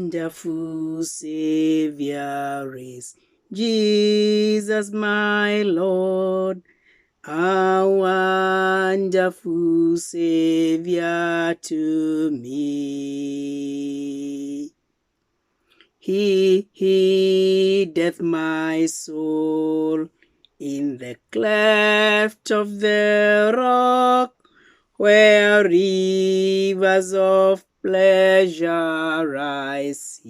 wonderful Savior is Jesus my Lord. A wonderful Savior to me. He hideth my soul in the cleft of the rock, where rivers of pleasure I see.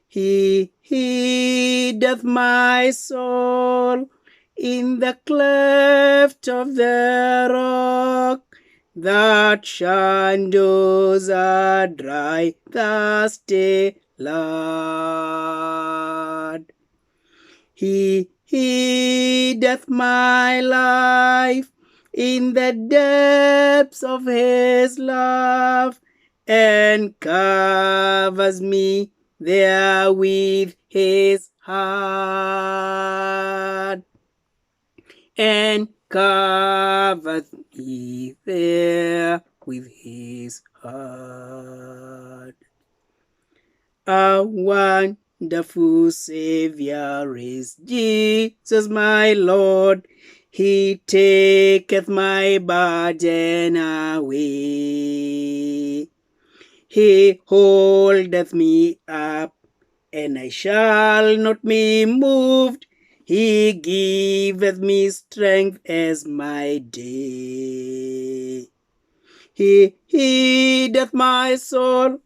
He hideth my soul in the cleft of the rock, that shadows a dry, thirsty land. He hideth my life in the depths of his love, and covers me there with his heart, and covers me there with his heart. A wonderful Savior is Jesus my Lord. He taketh my burden away. He holdeth me up, and I shall not be moved. He giveth me strength as my day. He hideth my soul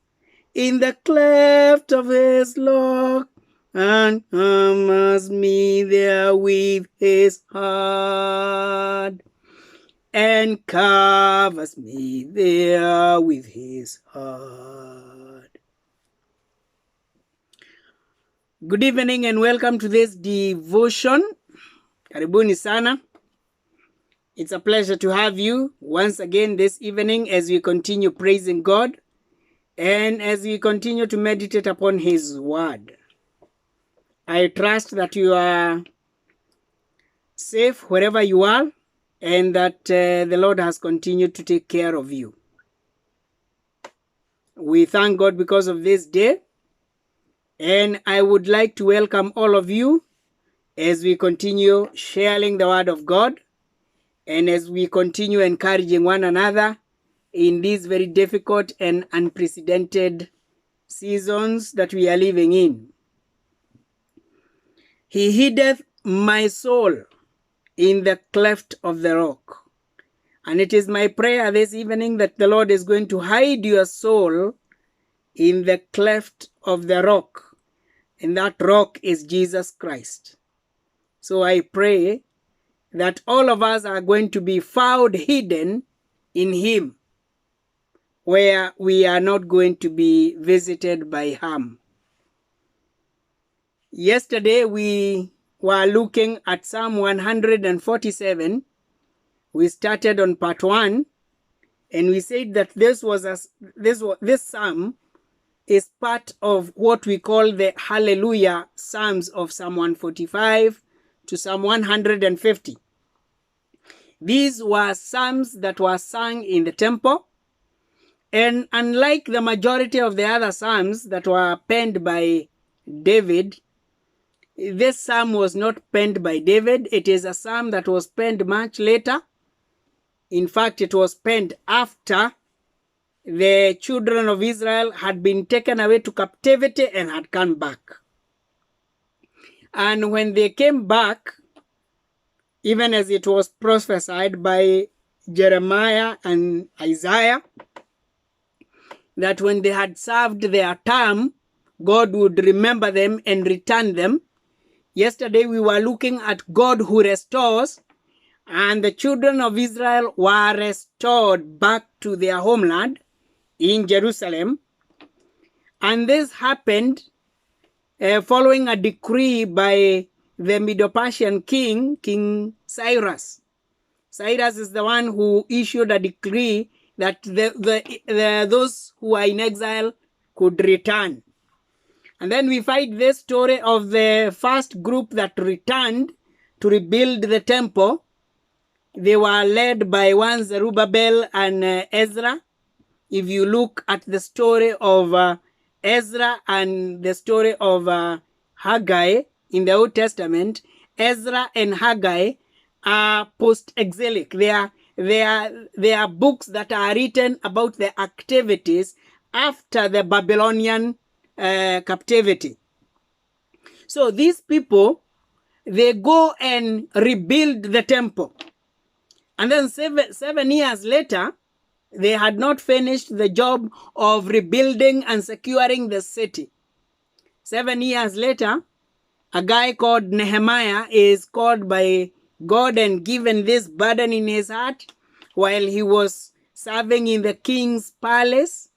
in the cleft of his rock, and armors me there with his heart, and covers me there with his heart. Good evening and welcome to this devotion. Karibuni sana. It's a pleasure to have you once again this evening as we continue praising God and as we continue to meditate upon his word. I trust that you are safe wherever you are, and that the Lord has continued to take care of you. We thank God because of this day, and I would like to welcome all of you as we continue sharing the word of God, and as we continue encouraging one another in these very difficult and unprecedented seasons that we are living in. He hideth my soul in the cleft of the rock. And it is my prayer this evening that the Lord is going to hide your soul in the cleft of the rock. And that rock is Jesus Christ. So I pray that all of us are going to be found hidden in him, where we are not going to be visited by harm. Yesterday we were looking at Psalm 147. We started on part 1, and we said that this psalm is part of what we call the Hallelujah Psalms of Psalm 145 to Psalm 150. These were psalms that were sung in the temple, and unlike the majority of the other psalms that were penned by David, this psalm was not penned by David. It is a psalm that was penned much later. In fact, it was penned after the children of Israel had been taken away to captivity and had come back. And when they came back, even as it was prophesied by Jeremiah and Isaiah, that when they had served their term, God would remember them and return them. Yesterday we were looking at God who restores, and the children of Israel were restored back to their homeland in Jerusalem. And this happened following a decree by the Medo-Persian king, King Cyrus. Cyrus is the one who issued a decree that those who are in exile could return. And then we find this story of the first group that returned to rebuild the temple. They were led by one Zerubbabel and Ezra. if you look at the story of Ezra and the story of Haggai in the Old Testament, Ezra and Haggai are post-exilic. They are books that are written about the activities after the Babylonian captivity. So these people, they go and rebuild the temple. And then seven years later, they had not finished the job of rebuilding and securing the city. 7 years later, a guy called Nehemiah is called by God and given this burden in his heart while he was serving in the king's palace.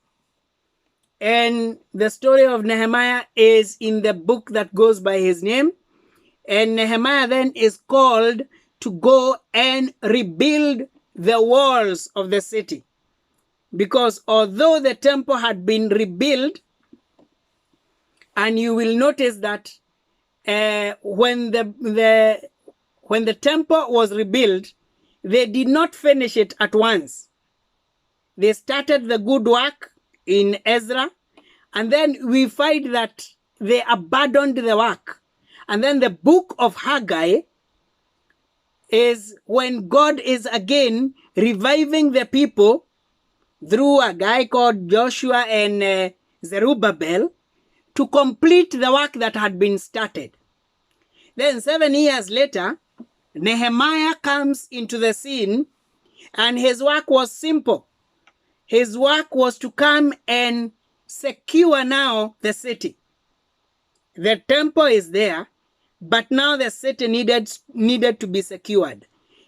And the story of Nehemiah is in the book that goes by his name. And Nehemiah then is called to go and rebuild the walls of the city. Because although the temple had been rebuilt, and you will notice that when the temple was rebuilt, they did not finish it at once. They started the good work in Ezra, and then we find that they abandoned the work. And then the book of Haggai is when God is again reviving the people through a guy called Joshua and Zerubbabel to complete the work that had been started. Then 7 years later, Nehemiah comes into the scene, and his work was simple. His work was to come and secure now the city. The temple is there, but now the city needed to be secured.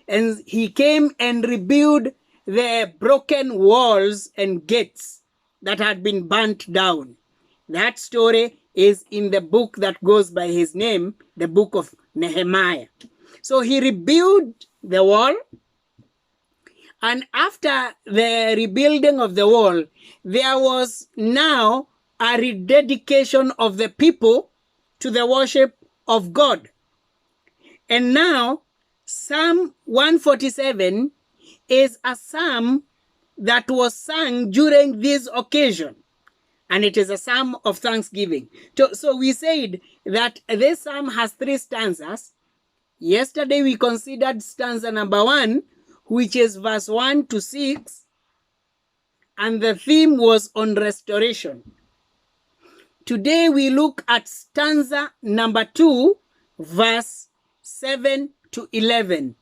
And he came and rebuilt the broken walls and gates that had been burnt down. That story is in the book that goes by his name, the book of Nehemiah. So he rebuilt the wall, and after the rebuilding of the wall, there was now a rededication of the people to the worship of God. And now, Psalm 147 is a psalm that was sung during this occasion. And it is a psalm of thanksgiving. So we said that this psalm has 3 stanzas. Yesterday we considered stanza number 1, which is verse 1 to 6. And the theme was on restoration. Today we look at stanza number 2, verse 7 to 11.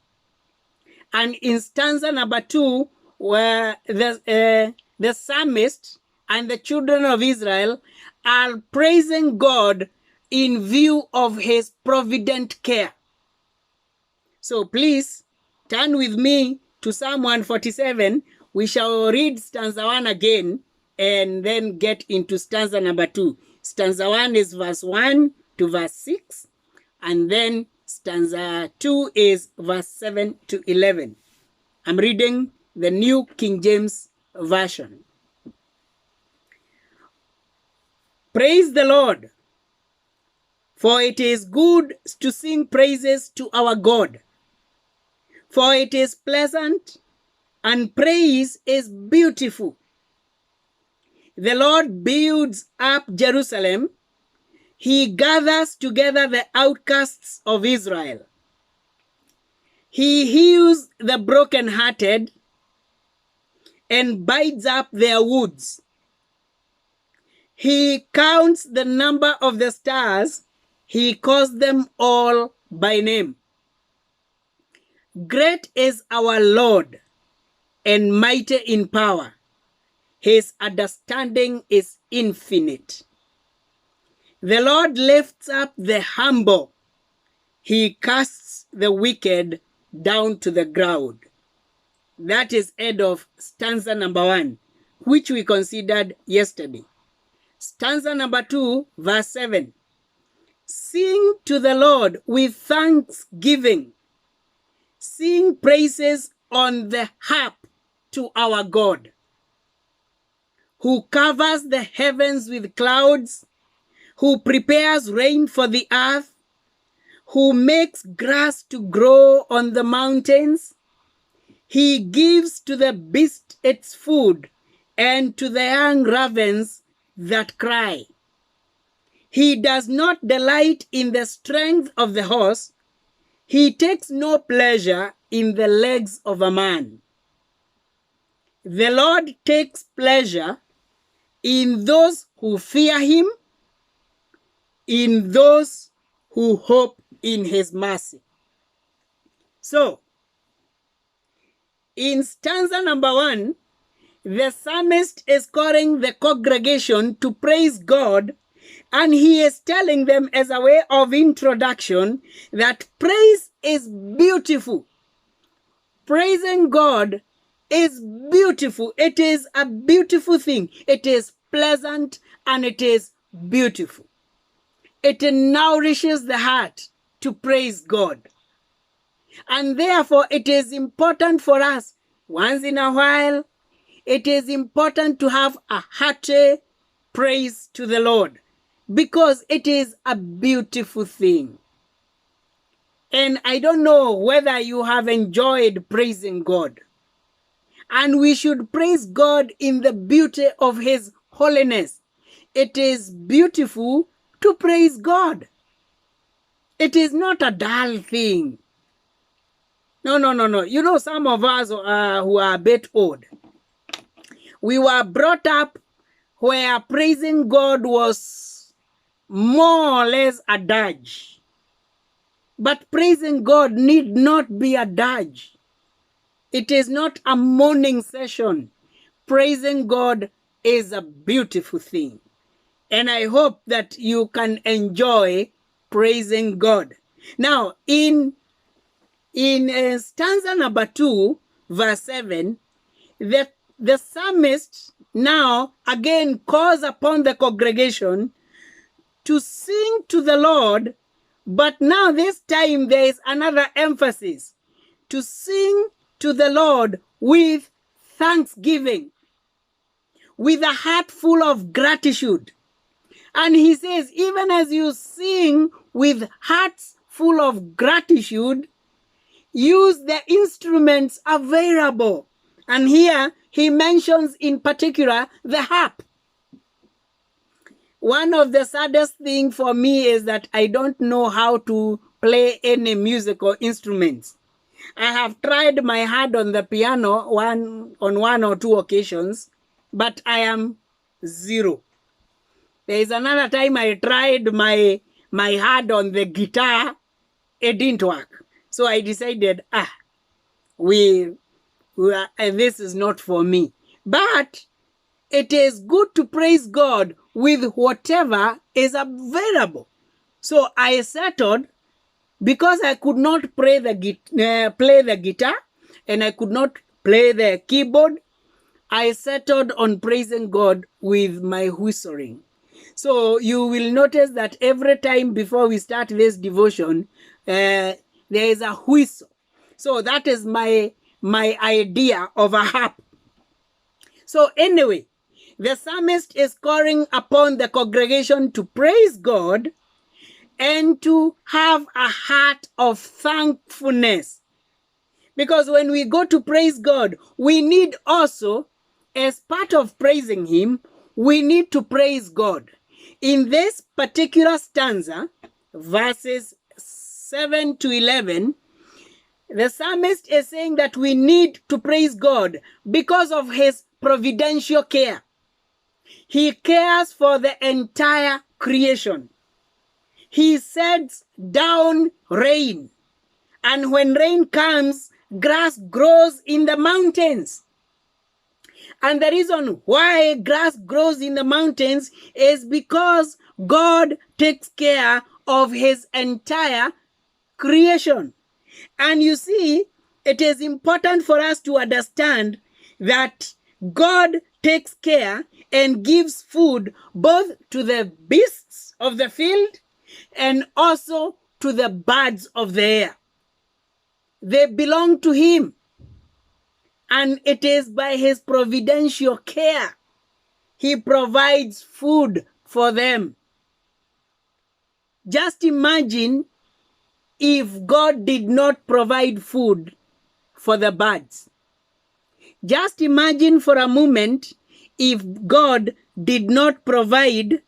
And in stanza number 2, where the psalmist and the children of Israel are praising God in view of his provident care. So please turn with me to Psalm 147. We shall read stanza 1 again and then get into stanza number 2. Stanza 1 is verse 1 to verse 6, and then stanza 2 is verse 7 to 11. I'm reading the New King James Version. Praise the Lord, for it is good to sing praises to our God. For it is pleasant, and praise is beautiful. The Lord builds up Jerusalem. He gathers together the outcasts of Israel. He heals the brokenhearted and binds up their wounds. He counts the number of the stars. He calls them all by name. Great is our Lord and mighty in power. His understanding is infinite. The Lord lifts up the humble. He casts the wicked down to the ground. That is end of stanza number 1, which we considered yesterday. Stanza number 2, verse 7. Sing to the Lord with thanksgiving. Sing praises on the harp to our God, who covers the heavens with clouds, who prepares rain for the earth, who makes grass to grow on the mountains. He gives to the beast its food and to the young ravens that cry. He does not delight in the strength of the horse. He takes no pleasure in the legs of a man. The Lord takes pleasure in those who fear him, in those who hope in his mercy. So, in stanza number 1, the psalmist is calling the congregation to praise God, and he is telling them as a way of introduction that praise is beautiful. Praising God is beautiful. It is a beautiful thing. It is pleasant and it is beautiful. It nourishes the heart to praise God. And therefore, it is important for us, once in a while, it is important to have a hearty praise to the Lord, because it is a beautiful thing. And I don't know whether you have enjoyed praising God. And we should praise God in the beauty of his holiness. It is beautiful to praise God. It is not a dull thing. No. You know, some of us who are a bit old, we were brought up where praising God was more or less a dirge. But praising God need not be a dirge. It is not a morning session. Praising God is a beautiful thing. And I hope that you can enjoy praising God. Now, in stanza number 2, verse 7, the psalmist now again calls upon the congregation to sing to the Lord, but now this time there is another emphasis, to sing to the Lord with thanksgiving, with a heart full of gratitude. And he says, even as you sing with hearts full of gratitude, use the instruments available. And here he mentions in particular the harp. One of the saddest things for me is that I don't know how to play any musical instruments. I have tried my hand on the piano on one or two occasions, but I am zero. There is another time I tried my hand on the guitar. It didn't work. So I decided, this is not for me. But it is good to praise God with whatever is available. So I settled, because I could not play the guitar and I could not play the keyboard, I settled on praising God with my whistling. So you will notice that every time before we start this devotion, there is a whistle. So that is my idea of a harp. So anyway, the psalmist is calling upon the congregation to praise God and to have a heart of thankfulness. Because when we go to praise God, we need also, as part of praising him, we need to praise God. In this particular stanza, verses 7 to 11, the psalmist is saying that we need to praise God because of his providential care. He cares for the entire creation. He sends down rain, and when rain comes, grass grows in the mountains. And the reason why grass grows in the mountains is because God takes care of his entire creation. And you see, it is important for us to understand that God takes care and gives food both to the beasts of the field and also to the birds of the air. They belong to him. And it is by his providential care he provides food for them. Just imagine if God did not provide food for the birds. Just imagine for a moment if God did not provide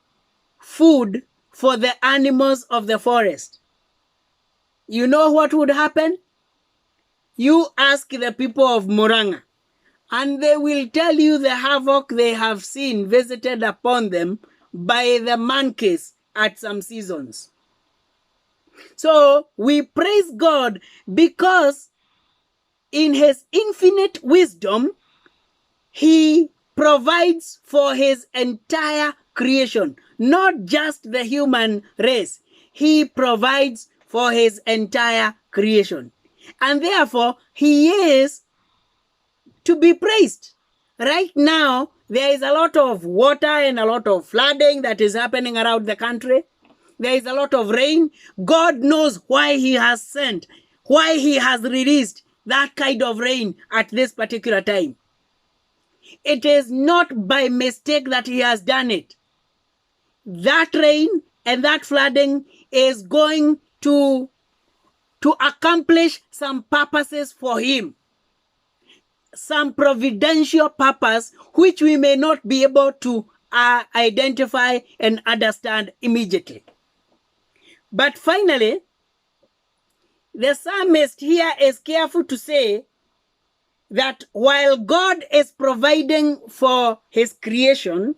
food for the animals of the forest? You know what would happen? You ask the people of Muranga, and they will tell you the havoc they have seen visited upon them by the monkeys at some seasons. So we praise God because in his infinite wisdom, he provides for his entire creation, not just the human race. He provides for his entire creation. And therefore, he is to be praised. Right now, there is a lot of water and a lot of flooding that is happening around the country. There is a lot of rain. God knows why he has sent, why he has released that kind of rain at this particular time. It is not by mistake that he has done it. That rain and that flooding is going to accomplish some purposes for him. Some providential purpose which we may not be able to identify and understand immediately. But finally, the psalmist here is careful to say that while God is providing for his creation,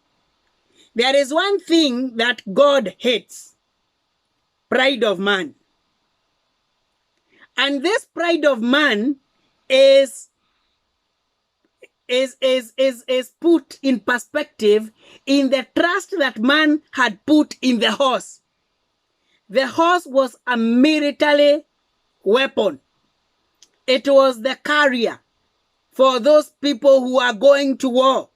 there is one thing that God hates: pride of man. And this pride of man is put in perspective in the trust that man had put in the horse. The horse was a military weapon. It was the carrier for those people who are going to war.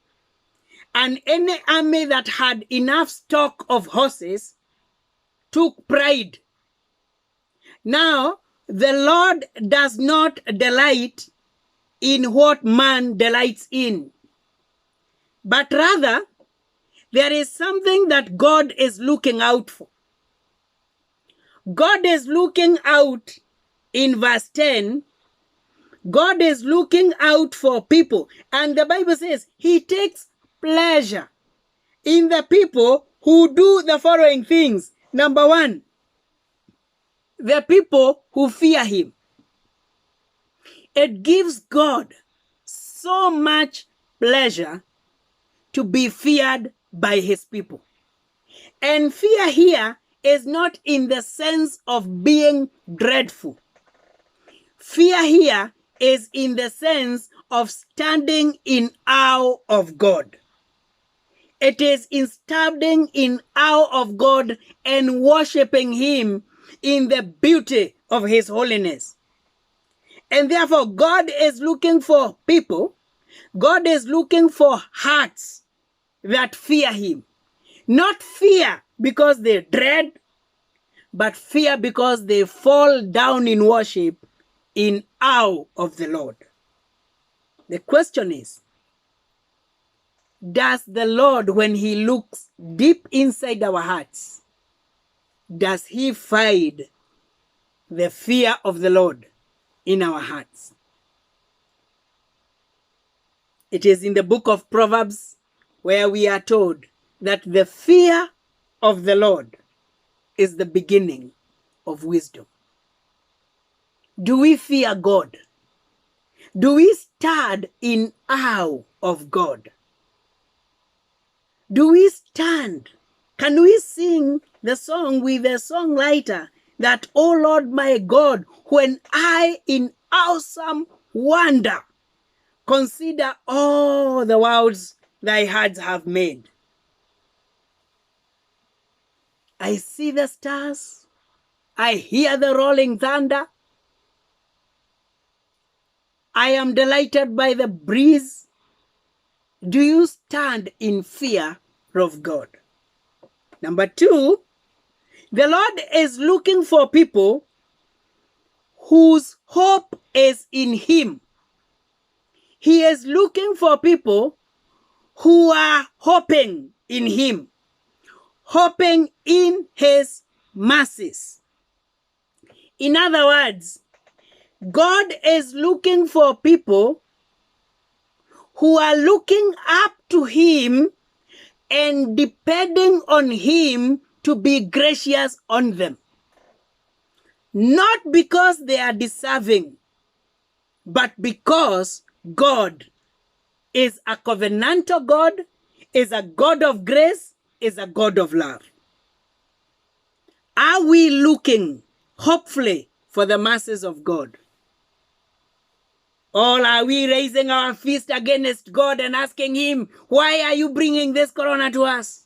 And any army that had enough stock of horses took pride. Now, the Lord does not delight in what man delights in, but rather there is something that God is looking out for. God is looking out in verse 10. God is looking out for people, and the Bible says he takes pleasure in the people who do the following things. Number one, the people who fear him. It gives God so much pleasure to be feared by his people. And fear here is not in the sense of being dreadful. Fear here is in the sense of standing in awe of God. It is in standing in awe of God and worshiping him in the beauty of his holiness. And therefore, God is looking for people. God is looking for hearts that fear him. Not fear because they dread, but fear because they fall down in worship in awe of the Lord. The question is, does the Lord, when he looks deep inside our hearts, does he find the fear of the Lord in our hearts? It is in the book of Proverbs where we are told that the fear of the Lord is the beginning of wisdom. Do we fear God? Do we stand in awe of God? Do we stand? Can we sing the song with the songwriter that, "O Lord my God, when I in awesome wonder consider all the worlds thy hands have made. I see the stars, I hear the rolling thunder, I am delighted by the breeze." Do you stand in fear of God? Number two, the Lord is looking for people whose hope is in him. He is looking for people who are hoping in him, hoping in his mercies. In other words, God is looking for people who are looking up to him and depending on him to be gracious on them. Not because they are deserving, but because God is a covenantal God, is a God of grace, is a God of love. Are we looking, hopefully, for the mercies of God? Or are we raising our fist against God and asking him, why are you bringing this corona to us?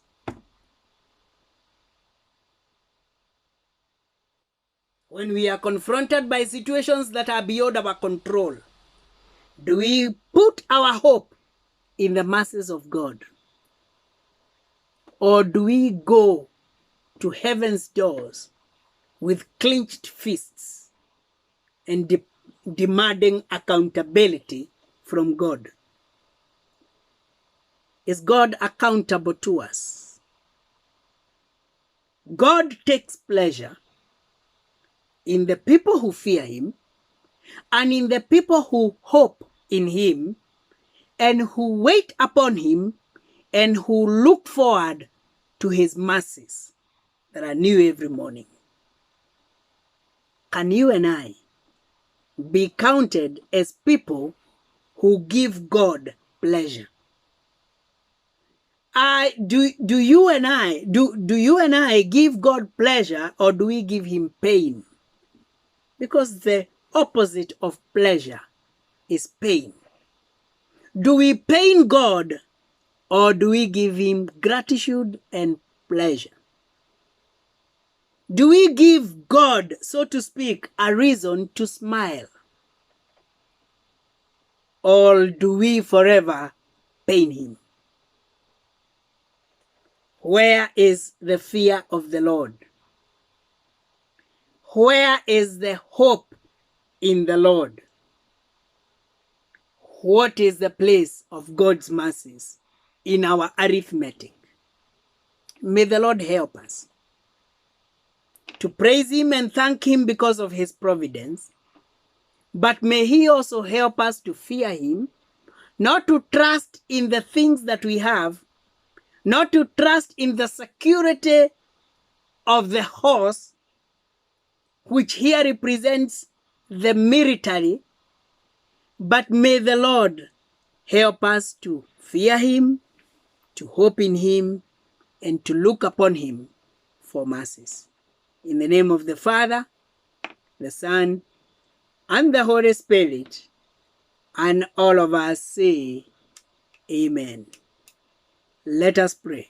When we are confronted by situations that are beyond our control, do we put our hope in the mercies of God? Or do we go to heaven's doors with clenched fists and demanding accountability from God? Is God accountable to us? God takes pleasure in the people who fear him and in the people who hope in him and who wait upon him and who look forward to his mercies that are new every morning. Can you and I be counted as people who give God pleasure? Do you and I give God pleasure, or do we give him pain? Because the opposite of pleasure is pain. Do we pain God, or do we give him gratitude and pleasure? Do we give God, so to speak, a reason to smile? Or do we forever pain him? Where is the fear of the Lord? Where is the hope in the Lord? What is the place of God's mercies in our arithmetic? May the Lord help us to praise him and thank him because of his providence, but may he also help us to fear him, not to trust in the things that we have, not to trust in the security of the horse, which here represents the military, but may the Lord help us to fear him, to hope in him, and to look upon him for mercies. In the name of the Father, the Son, and the Holy Spirit, and all of us say, Amen. Let us pray.